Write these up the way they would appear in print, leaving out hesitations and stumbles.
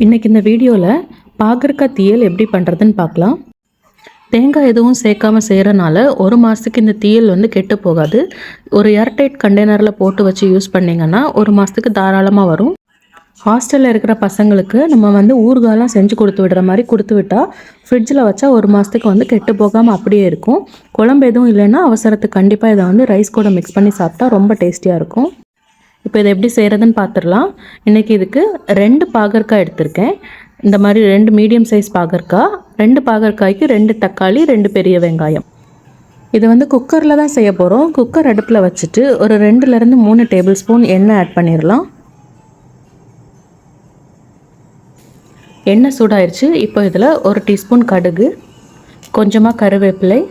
இன்றைக்கி இந்த வீடியோவில் பாகற்காய் தீயல் எப்படி பண்ணுறதுன்னு பார்க்கலாம். தேங்காய் எதுவும் சேர்க்காமல் செய்கிறனால ஒரு மாதத்துக்கு இந்த தீயல் கெட்டு போகாது. ஒரு ஏர்டைட் கண்டெய்னரில் போட்டு வச்சு யூஸ் பண்ணிங்கன்னா ஒரு மாதத்துக்கு தாராளமாக வரும். ஹாஸ்டலில் இருக்கிற பசங்களுக்கு நம்ம ஊறுகாலாம் செஞ்சு கொடுத்து விடுற மாதிரி கொடுத்து விட்டால் ஃப்ரிட்ஜில் வச்சா ஒரு மாதத்துக்கு கெட்டு போகாமல் அப்படியே இருக்கும். குழம்பு எதுவும் இல்லைன்னா அவசரத்துக்கு கண்டிப்பாக இதை ரைஸ் கூட மிக்ஸ் பண்ணி சாப்பிட்டா ரொம்ப டேஸ்டியாக இருக்கும். இப்போ இதை எப்படி செய்கிறதுன்னு பார்த்துடலாம். இன்றைக்கி இதுக்கு 2 பாகற்காய் எடுத்திருக்கேன். இந்த மாதிரி 2 மீடியம் சைஸ் பாகற்காய், 2 பாகற்காய்க்கு 2 தக்காளி, 2 பெரிய வெங்காயம். இது குக்கரில் தான் செய்ய போகிறோம். குக்கர் அடுப்பில் வச்சுட்டு ஒரு 2லேருந்து 3 டேபிள் ஸ்பூன் எண்ணெய் ஆட் பண்ணிடலாம். எண்ணெய் சூடாயிருச்சு. இப்போ இதில் 1 டீஸ்பூன் கடுகு, கொஞ்சமாக கருவேப்பிலை,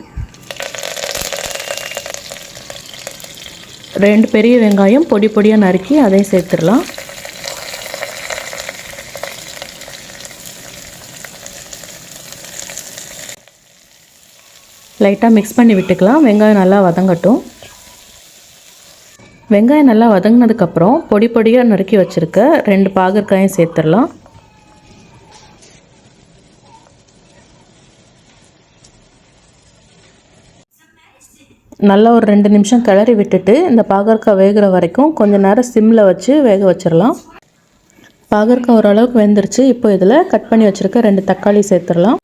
2 பெரிய வெங்காயம் பொடி பொடியாக நறுக்கி அதையும் சேர்த்துடலாம். லைட்டாக மிக்ஸ் பண்ணி விட்டுக்கலாம். வெங்காயம் நல்லா வதங்கட்டும். வெங்காயம் நல்லா வதங்கினதுக்கப்புறம் பொடி பொடியாக நறுக்கி வச்சுருக்க 2 பாகற்காயும் சேர்த்துடலாம். நல்லா ஒரு 2 நிமிஷம் கிளறி விட்டுட்டு இந்த பாகற்காய் வேகிற வரைக்கும் கொஞ்சம் நேரம் சிம்மில் வச்சு வேக வச்சிடலாம். பாகற்காய் ஓரளவுக்கு வெந்துருச்சு. இப்போ இதில் கட் பண்ணி வச்சுருக்க 2 தக்காளி சேர்த்துடலாம்.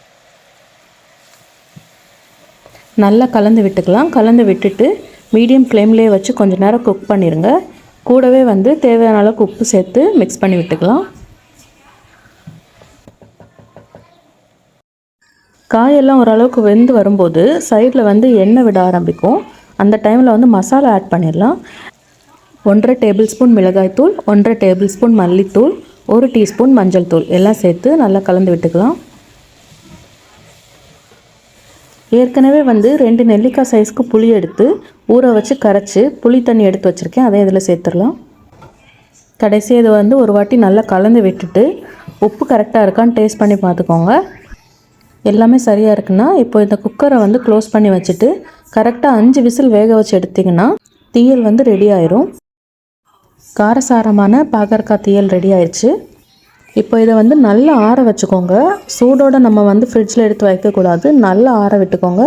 நல்லா கலந்து விட்டுக்கலாம். கலந்து விட்டுட்டு மீடியம் ஃப்ளேம்லேயே வச்சு கொஞ்சம் நேரம் குக் பண்ணிடுங்க. கூடவே தேவையான அளவுக்கு உப்பு சேர்த்து மிக்ஸ் பண்ணி விட்டுக்கலாம். காயெல்லாம் ஓரளவுக்கு வெந்து வரும்போது சைடில் எண்ணெய் விட ஆரம்பிக்கும். அந்த டைமில் மசாலா ஆட் பண்ணிடலாம். 1.5 டேபிள் ஸ்பூன் மிளகாய்த்தூள், 1.5 டேபிள் ஸ்பூன் மல்லித்தூள், 1 டீஸ்பூன் மஞ்சள் தூள் எல்லாம் சேர்த்து நல்லா கலந்து விட்டுக்கலாம். ஏற்கனவே 2 நெல்லிக்காய் சைஸ்க்கு புளி எடுத்து ஊற வச்சு கரைச்சி புளி தண்ணி எடுத்து வச்சுருக்கேன். அதை இதில் சேர்த்துடலாம். கடைசி இது ஒரு வாட்டி நல்லா கலந்து விட்டுட்டு உப்பு கரெக்டாக இருக்கான்னு டேஸ்ட் பண்ணி பார்த்துக்கோங்க. எல்லாமே சரியாக இருக்குன்னா இப்போ இந்த குக்கரை க்ளோஸ் பண்ணி வச்சுட்டு கரெக்டாக 5 விசில் வேக வச்சு எடுத்திங்கன்னா தீயல் ரெடி ஆயிரும். காரசாரமான பாகற்காய் தீயல் ரெடி ஆயிடுச்சு. இப்போ இதை நல்லா ஆற வச்சுக்கோங்க. சூடோடு நம்ம ஃப்ரிட்ஜில் எடுத்து வைக்கக்கூடாது. நல்லா ஆற விட்டுக்கோங்க.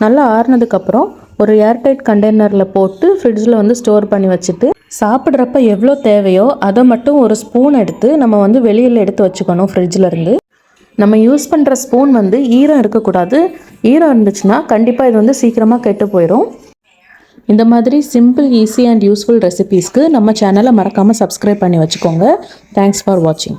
நல்லா ஆறினதுக்கப்புறம் ஒரு ஏர்டைட் கண்டெய்னரில் போட்டு ஃப்ரிட்ஜில் ஸ்டோர் பண்ணி வச்சுட்டு சாப்பிட்றப்ப எவ்வளோ தேவையோ அதை மட்டும் ஒரு ஸ்பூன் எடுத்து நம்ம வெளியில் எடுத்து வச்சுக்கணும். ஃப்ரிட்ஜிலேருந்து நம்ம யூஸ் பண்ணுற ஸ்பூன் ஈரம் இருக்கக்கூடாது. ஈரம் இருந்துச்சுன்னா கண்டிப்பாக இது சீக்கிரமாக கெட்டு போயிடும். இந்த மாதிரி சிம்பிள், ஈஸி அண்ட் யூஸ்ஃபுல் ரெசிபீஸ்க்கு நம்ம சேனலை மறக்காமல் சப்ஸ்கிரைப் பண்ணி வச்சுக்கோங்க. தேங்க்ஸ் ஃபார் வாட்சிங்.